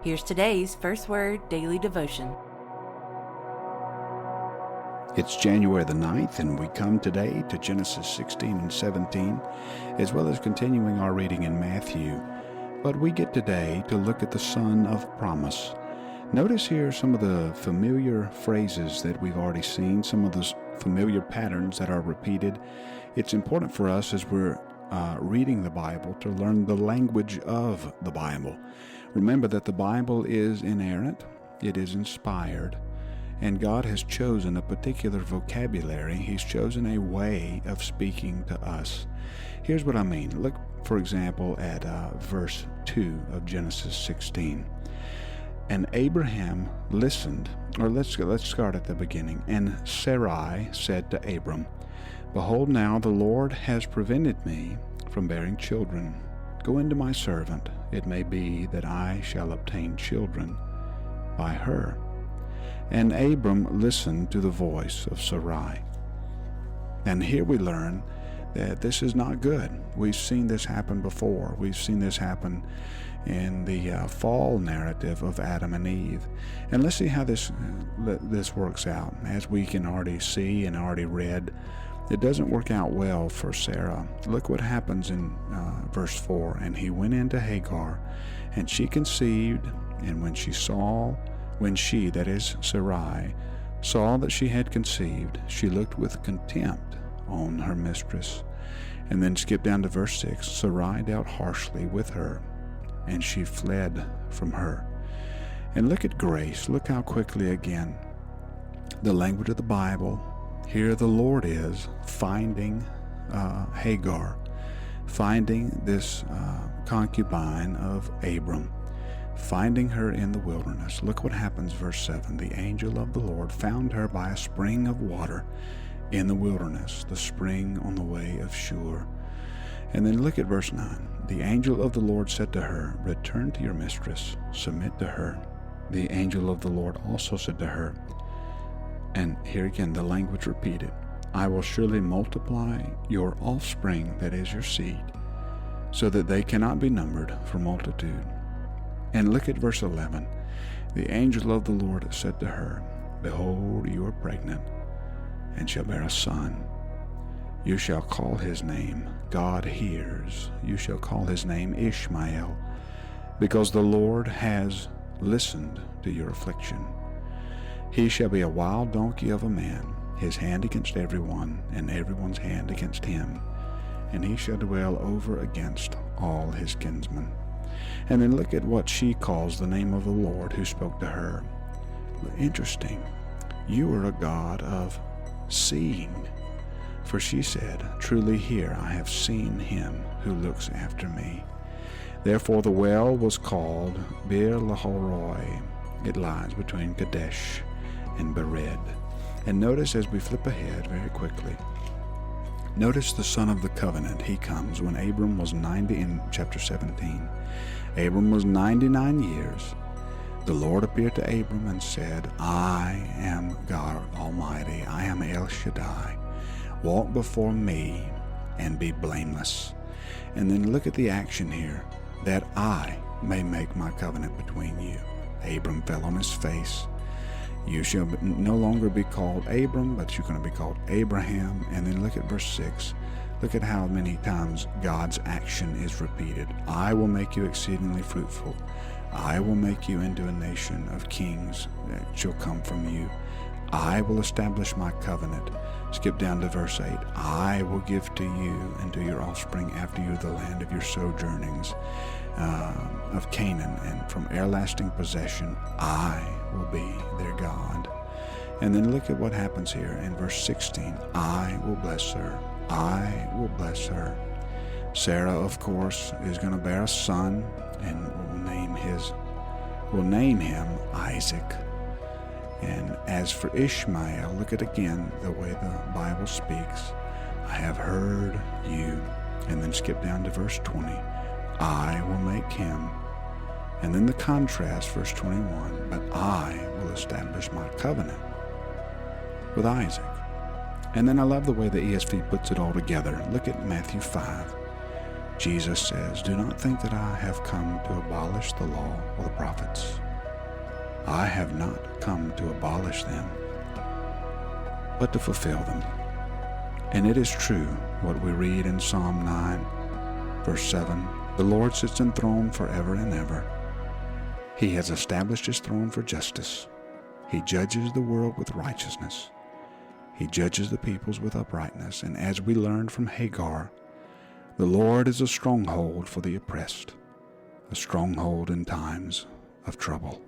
Here's today's First Word Daily Devotion. It's January the 9th, and we come today to Genesis 16 and 17, as well as continuing our reading in Matthew. But we get today to look at the Son of Promise. Notice here some of the familiar phrases that we've already seen, some of those familiar patterns that are repeated. It's important for us as we're reading the Bible to learn the language of the Bible. Remember that the Bible is inerrant, it is inspired, and God has chosen a particular vocabulary. He's chosen a way of speaking to us. Here's what I mean. Look, for example, at verse 2 of Genesis 16. And Abraham listened, or let's start at the beginning. And Sarai said to Abram, Behold, now the Lord has prevented me from bearing children. Go into my servant. It may be that I shall obtain children by her. And Abram listened to the voice of Sarai. And here we learn that this is not good. We've seen this happen before. We've seen this happen in the fall narrative of Adam and Eve. And let's see how this works out. As we can already see and already read, it doesn't work out well for Sarah. Look what happens in verse 4. And he went into Hagar, and she conceived, and when she, that is Sarai, saw that she had conceived, she looked with contempt on her mistress. And then skip down to verse 6. Sarai dealt harshly with her, and she fled from her. And look at grace. Look how quickly again the language of the Bible. Here the Lord is finding Hagar, finding this concubine of Abram, finding her in the wilderness. Look what happens, verse 7. The angel of the Lord found her by a spring of water in the wilderness, the spring on the way of Shur. And then look at verse 9. The angel of the Lord said to her, Return to your mistress, submit to her. The angel of the Lord also said to her, and here again the language repeated, I will surely multiply your offspring, that is your seed, so that they cannot be numbered for multitude. And look at verse 11. The angel of the Lord said to her, Behold, you are pregnant, and shall bear a son. You shall call his name God Hears. You shall call his name Ishmael, because the Lord has listened to your affliction. He shall be a wild donkey of a man, his hand against everyone, and everyone's hand against him, and he shall dwell over against all his kinsmen. And then look at what she calls the name of the Lord who spoke to her. Interesting. You are a God of seeing. For she said, Truly here I have seen him who looks after me. Therefore the well was called Bir Lahai. It lies between Kadesh and Bered. And notice as we flip ahead very quickly, notice the son of the covenant. He comes when Abram was 90 in chapter 17. Abram was 99 years. The Lord appeared to Abram and said, I am God Almighty. I am El Shaddai. Walk before me and be blameless. And then look at the action here, that I may make my covenant between you. Abram fell on his face. You shall no longer be called Abram, but you're going to be called Abraham. And then look at verse 6. Look at how many times God's action is repeated. I will make you exceedingly fruitful. I will make you into a nation of kings that shall come from you. I will establish my covenant. Skip down to verse 8. I will give to you and to your offspring after you the land of your sojournings of Canaan, and from everlasting possession I will be their God. And then look at what happens here in verse 16. I will bless her. I will bless her. Sarah, of course, is going to bear a son, and will name him Isaac. And as for Ishmael, look at again the way the Bible speaks. I have heard you. And then skip down to verse 20. I will make him. And then the contrast, verse 21. But I will establish my covenant with Isaac. And then I love the way the ESV puts it all together. Look at Matthew 5. Jesus says, "Do not think that I have come to abolish the law or the prophets. I have not come to abolish them, but to fulfill them." And it is true what we read in Psalm 9, verse 7, "The Lord sits enthroned forever and ever. He has established his throne for justice. He judges the world with righteousness. He judges the peoples with uprightness." And as we learned from Hagar, the Lord is a stronghold for the oppressed, a stronghold in times of trouble.